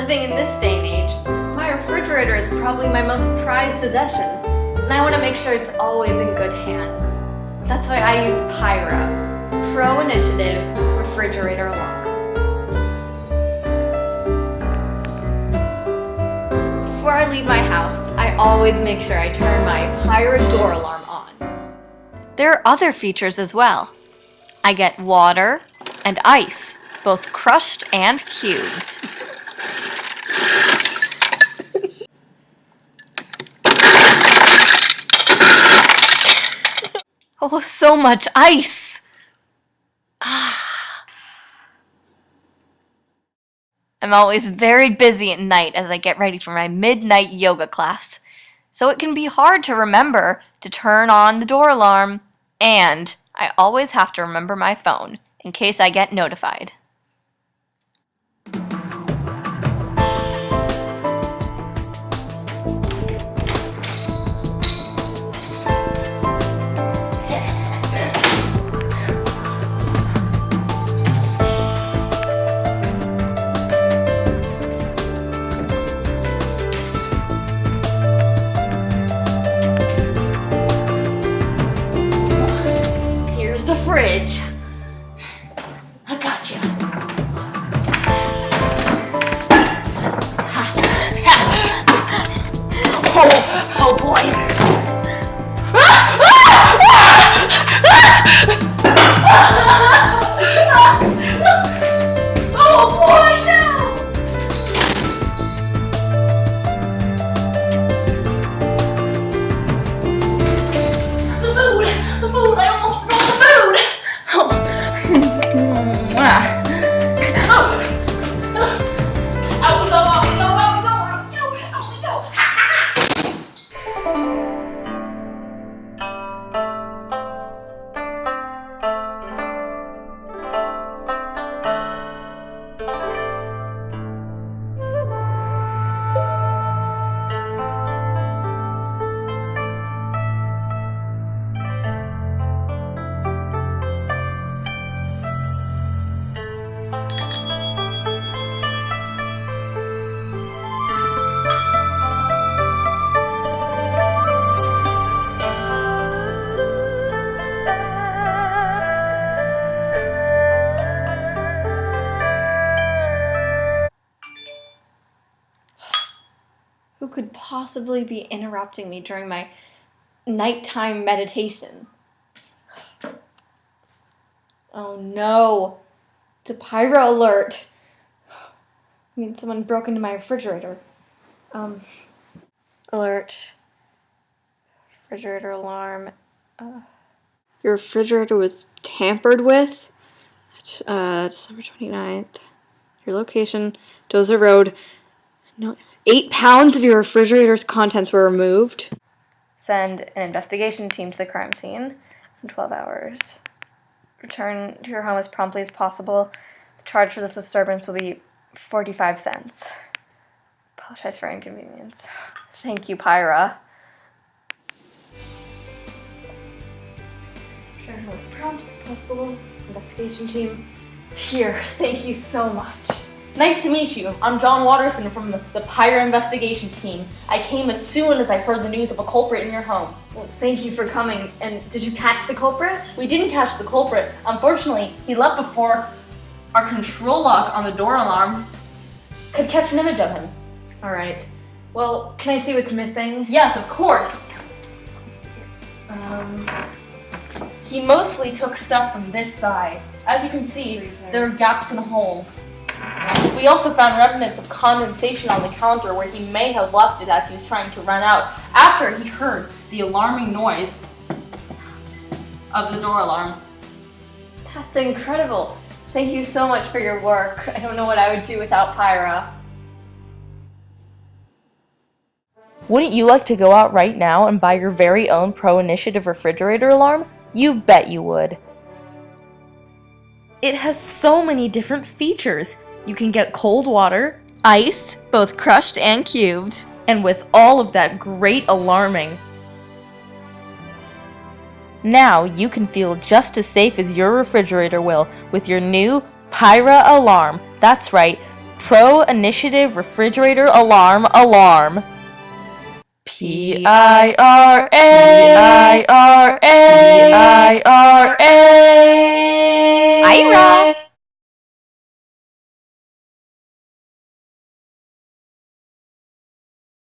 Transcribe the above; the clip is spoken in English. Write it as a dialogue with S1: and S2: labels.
S1: Living in this day and age, my refrigerator is probably my most prized possession, and I want to make sure it's always in good hands. That's why I use PIRA, Pro Initiative Refrigerator Alarm. Before I leave my house, I always make sure I turn my PIRA door alarm on. There are other features as well. I get water and ice, both crushed and cubed. Oh, so much ice! I'm always very busy at night as I get ready for my midnight yoga class, so it can be hard to remember to turn on the door alarm, and I always have to remember my phone in case I get notified. Fridge. I got you. Oh boy. Oh boy, no. The food. I almost forgot the food. Who could possibly be interrupting me during my nighttime meditation? Oh no, it's a PIRA alert. I mean, someone broke into my refrigerator. Alert. Refrigerator alarm. Your refrigerator was tampered with. December 29th. Your location, Dozer Road. No. 8 pounds of your refrigerator's contents were removed. Send an investigation team to the crime scene in 12 hours. Return to your home as promptly as possible. The charge for this disturbance will be 45 cents. Apologize for inconvenience. Thank you, PIRA. Return home as prompt as possible. Investigation team is here. Thank you so much.
S2: Nice to meet you. I'm John Watterson from the PIRA investigation team. I came as soon as I heard the news of a culprit in your home.
S1: Well, thank you for coming. And did you catch the culprit?
S2: We didn't catch the culprit. Unfortunately, he left before our control lock on the door alarm could catch an image of him.
S1: All right. Well, can I see what's missing?
S2: Yes, of course. He mostly took stuff from this side. As you can see, there are gaps and holes. We also found remnants of condensation on the counter where he may have left it as he was trying to run out after he heard the alarming noise of the door alarm.
S1: That's incredible. Thank you so much for your work. I don't know what I would do without PIRA.
S2: Wouldn't you like to go out right now and buy your very own Pro Initiative refrigerator alarm? You bet you would. It has so many different features. You can get cold water,
S1: Ice, both crushed and cubed.
S2: and with all of that great alarming. Now you can feel just as safe as your refrigerator will with your new PIRA alarm. That's right, Pro Initiative Refrigerator Alarm Alarm. PIRA PIRA PIRA.
S3: Ira!